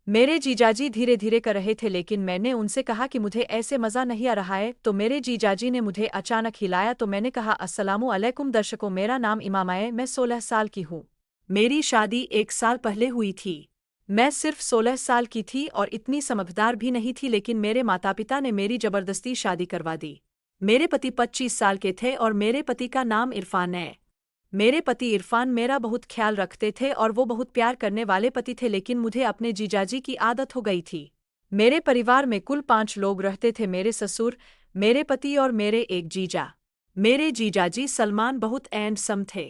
मेरे जीजाजी धीरे धीरे कर रहे थे, लेकिन मैंने उनसे कहा कि मुझे ऐसे मज़ा नहीं आ रहा है। तो मेरे जीजाजी ने मुझे अचानक हिलाया, तो मैंने कहा, अस्सलामु अलैकुम दर्शकों, मेरा नाम इमामा है, मैं 16 साल की हूँ। मेरी शादी 1 साल पहले हुई थी। मैं सिर्फ 16 साल की थी और इतनी समझदार भी नहीं थी, लेकिन मेरे माता पिता ने मेरी जबरदस्ती शादी करवा दी। मेरे पति 25 साल के थे और मेरे पति का नाम इरफान है। मेरे पति इरफान मेरा बहुत ख्याल रखते थे और वो बहुत प्यार करने वाले पति थे, लेकिन मुझे अपने जीजाजी की आदत हो गई थी। मेरे परिवार में कुल 5 लोग रहते थे, मेरे ससुर, मेरे पति और मेरे एक जीजा। मेरे जीजाजी सलमान बहुत हैंडसम थे।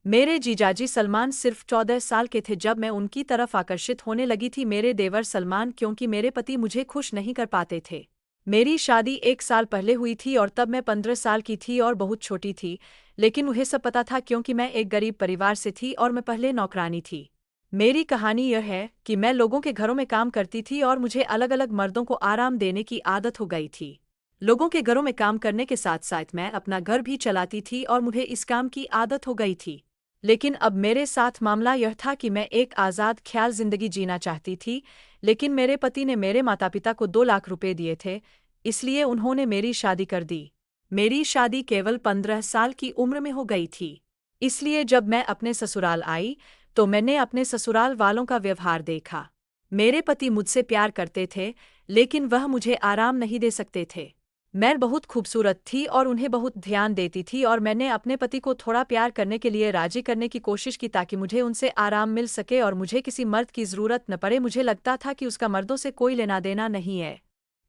मेरे जीजाजी सलमान सिर्फ 14 साल के थे जब मैं उनकी तरफ आकर्षित होने लगी थी। मेरे देवर सलमान, क्योंकि मेरे पति मुझे खुश नहीं कर पाते थे। मेरी शादी 1 साल पहले हुई थी और तब मैं 15 साल की थी और बहुत छोटी थी, लेकिन उन्हें सब पता था क्योंकि मैं एक गरीब परिवार से थी और मैं पहले नौकरानी थी। मेरी कहानी यह है कि मैं लोगों के घरों में काम करती थी और मुझे अलग अलग मर्दों को आराम देने की आदत हो गई थी। लोगों के घरों में काम करने के साथ साथ मैं अपना घर भी चलाती थी और मुझे इस काम की आदत हो गई थी। लेकिन अब मेरे साथ मामला यह था कि मैं एक आज़ाद ख्याल जिंदगी जीना चाहती थी, लेकिन मेरे पति ने मेरे माता पिता को 2 लाख रुपए दिए थे, इसलिए उन्होंने मेरी शादी कर दी। मेरी शादी केवल 15 साल की उम्र में हो गई थी। इसलिए जब मैं अपने ससुराल आई तो मैंने अपने ससुराल वालों का व्यवहार देखा। मेरे पति मुझसे प्यार करते थे, लेकिन वह मुझे आराम नहीं दे सकते थे। मैं बहुत खूबसूरत थी और उन्हें बहुत ध्यान देती थी और मैंने अपने पति को थोड़ा प्यार करने के लिए राजी करने की कोशिश की ताकि मुझे उनसे आराम मिल सके और मुझे किसी मर्द की ज़रूरत न पड़े। मुझे लगता था कि उसका मर्दों से कोई लेना देना नहीं है।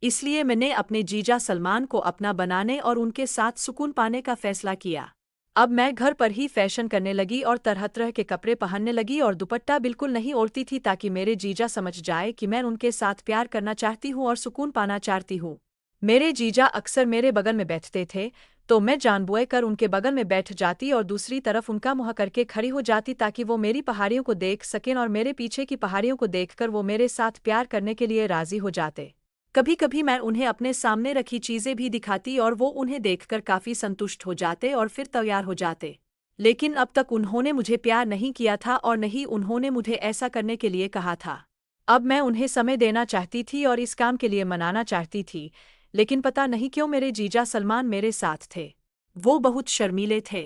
इसलिए मैंने अपने जीजा सलमान को अपना बनाने और उनके साथ सुकून पाने का फैसला किया। अब मैं घर पर ही फैशन करने लगी और तरह तरह के कपड़े पहनने लगी और दुपट्टा बिल्कुल नहीं ओढ़ती थी ताकि मेरे जीजा समझ जाए कि मैं उनके साथ प्यार करना चाहती हूँ और सुकून पाना चाहती हूँ। मेरे जीजा अक्सर मेरे बगल में बैठते थे, तो मैं जानबूझकर उनके बगल में बैठ जाती और दूसरी तरफ उनका मुँह करके खड़ी हो जाती ताकि वो मेरी पहाड़ियों को देख सकें और मेरे पीछे की पहाड़ियों को देखकर वो मेरे साथ प्यार करने के लिए राजी हो जाते। कभी कभी मैं उन्हें अपने सामने रखी चीजें भी दिखाती और वो उन्हें देखकर काफी संतुष्ट हो जाते और फिर तैयार हो जाते। लेकिन अब तक उन्होंने मुझे प्यार नहीं किया था और न ही उन्होंने मुझे ऐसा करने के लिए कहा था। अब मैं उन्हें समय देना चाहती थी और इस काम के लिए मनाना चाहती थी, लेकिन पता नहीं क्यों मेरे जीजा सलमान मेरे साथ थे। वो बहुत शर्मीले थे।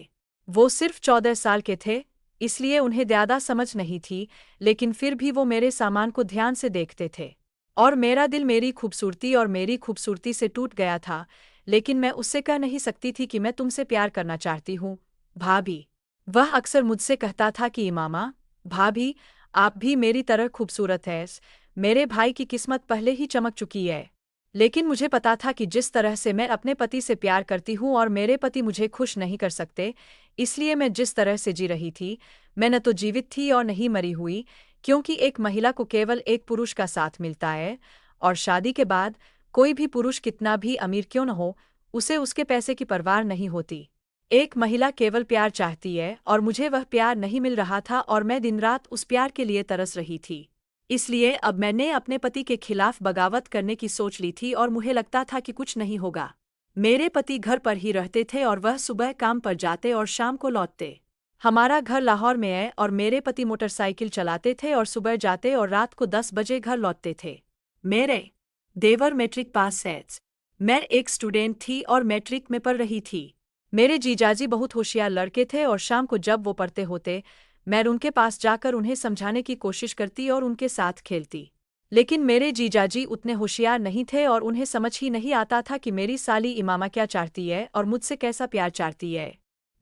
वो सिर्फ 14 साल के थे, इसलिए उन्हें ज़्यादा समझ नहीं थी, लेकिन फिर भी वो मेरे सामान को ध्यान से देखते थे। और मेरा दिल मेरी खूबसूरती से टूट गया था, लेकिन मैं उससे कह नहीं सकती थी कि मैं तुमसे प्यार करना चाहती हूँ, भाभी। वह अक्सर मुझसे कहता था कि इमामा, भाभी, आप भी मेरी तरह खूबसूरत हैं। मेरे भाई की किस्मत पहले ही चमक चुकी है। लेकिन मुझे पता था कि जिस तरह से मैं अपने पति से प्यार करती हूँ और मेरे पति मुझे खुश नहीं कर सकते, इसलिए मैं जिस तरह से जी रही थी, मैं न तो जीवित थी और नहीं मरी हुई, क्योंकि एक महिला को केवल एक पुरुष का साथ मिलता है, और शादी के बाद कोई भी पुरुष कितना भी अमीर क्यों न हो, उसे उसके पैसे की परवाह नहीं होती। एक महिला केवल प्यार चाहती है और मुझे वह प्यार नहीं मिल रहा था और मैं दिन रात उस प्यार के लिए तरस रही थी। इसलिए अब मैंने अपने पति के खिलाफ बगावत करने की सोच ली थी और मुझे लगता था कि कुछ नहीं होगा। मेरे पति घर पर ही रहते थे और वह सुबह काम पर जाते और शाम को लौटते। हमारा घर लाहौर में है और मेरे पति मोटरसाइकिल चलाते थे और सुबह जाते और रात को 10 बजे घर लौटते थे। मेरे देवर मैट्रिक पास है। मैं एक स्टूडेंट थी और मैट्रिक में पढ़ रही थी। मेरे जीजाजी बहुत होशियार लड़के थे और शाम को जब वो पढ़ते होते, मैं उनके पास जाकर उन्हें समझाने की कोशिश करती और उनके साथ खेलती। लेकिन मेरे जीजाजी उतने होशियार नहीं थे और उन्हें समझ ही नहीं आता था कि मेरी साली इमामा क्या चाहती है और मुझसे कैसा प्यार चाहती है।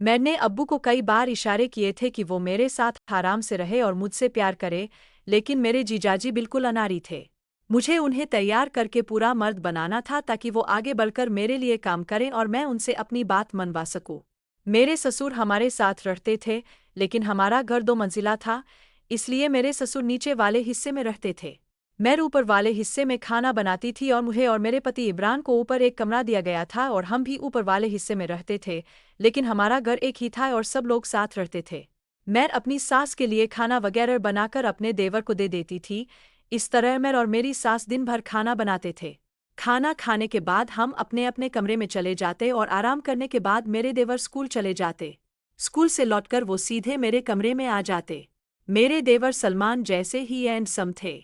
मैंने अब्बू को कई बार इशारे किए थे कि वो मेरे साथ आराम से रहे और मुझसे प्यार करे, लेकिन मेरे जीजाजी बिल्कुल अनाड़ी थे। मुझे उन्हें तैयार करके पूरा मर्द बनाना था ताकि वो आगे बढ़कर मेरे लिए काम करें और मैं उनसे अपनी बात मनवा सकूं। मेरे ससुर हमारे साथ रहते थे, लेकिन हमारा घर 2 मंजिला था, इसलिए मेरे ससुर नीचे वाले हिस्से में रहते थे। मैं ऊपर वाले हिस्से में खाना बनाती थी और मुझे और मेरे पति इमरान को ऊपर एक कमरा दिया गया था और हम भी ऊपर वाले हिस्से में रहते थे, लेकिन हमारा घर एक ही था और सब लोग साथ रहते थे। मैं अपनी सास के लिए खाना वगैरह बनाकर अपने देवर को दे देती थी। इस तरह मैं और मेरी सास दिन भर खाना बनाते थे। खाना खाने के बाद हम अपने अपने कमरे में चले जाते और आराम करने के बाद मेरे देवर स्कूल चले जाते। स्कूल से लौटकर वो सीधे मेरे कमरे में आ जाते। मेरे देवर सलमान जैसे ही हैंडसम थे।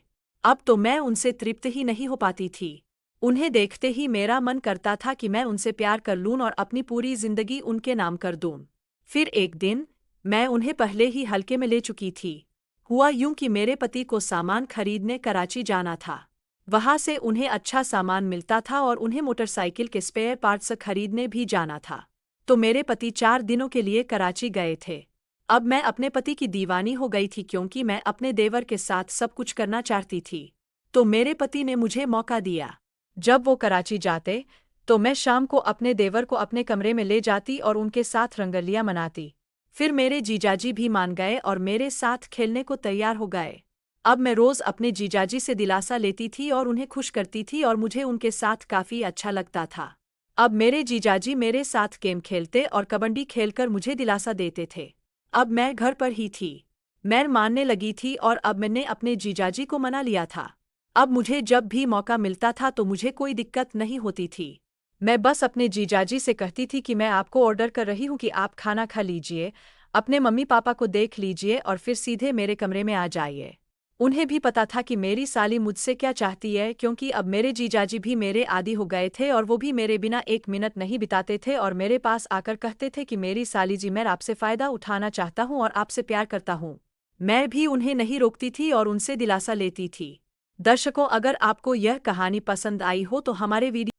अब तो मैं उनसे तृप्त ही नहीं हो पाती थी। उन्हें देखते ही मेरा मन करता था कि मैं उनसे प्यार कर लूं और अपनी पूरी जिंदगी उनके नाम कर दूं। फिर एक दिन मैं उन्हें पहले ही हल्के में ले चुकी थी। हुआ यूं कि मेरे पति को सामान खरीदने कराची जाना था। वहां से उन्हें अच्छा सामान मिलता था और उन्हें मोटरसाइकिल के स्पेयर पार्ट्स खरीदने भी जाना था। तो मेरे पति 4 दिनों के लिए कराची गए थे। अब मैं अपने पति की दीवानी हो गई थी क्योंकि मैं अपने देवर के साथ सब कुछ करना चाहती थी। तो मेरे पति ने मुझे मौका दिया। जब वो कराची जाते तो मैं शाम को अपने देवर को अपने कमरे में ले जाती और उनके साथ रंगलियां मनाती। फिर मेरे जीजाजी भी मान गए और मेरे साथ खेलने को तैयार हो गए। अब मैं रोज अपने जीजाजी से दिलासा लेती थी और उन्हें खुश करती थी और मुझे उनके साथ काफी अच्छा लगता था। अब मेरे जीजाजी मेरे साथ गेम खेलते और कबड्डी खेलकर मुझे दिलासा देते थे। अब मैं घर पर ही थी। मैं मानने लगी थी और अब मैंने अपने जीजाजी को मना लिया था। अब मुझे जब भी मौका मिलता था तो मुझे कोई दिक्कत नहीं होती थी। मैं बस अपने जीजाजी से कहती थी कि मैं आपको ऑर्डर कर रही हूँ कि आप खाना खा लीजिए, अपने मम्मी पापा को देख लीजिए और फिर सीधे मेरे कमरे में आ जाइए। उन्हें भी पता था कि मेरी साली मुझसे क्या चाहती है क्योंकि अब मेरे जीजाजी भी मेरे आदी हो गए थे और वो भी मेरे बिना एक मिनट नहीं बिताते थे और मेरे पास आकर कहते थे कि मेरी साली जी, मैं आपसे फ़ायदा उठाना चाहता हूँ और आपसे प्यार करता हूँ। मैं भी उन्हें नहीं रोकती थी और उनसे दिलासा लेती थी। दर्शकों, अगर आपको यह कहानी पसंद आई हो तो हमारे वीडियो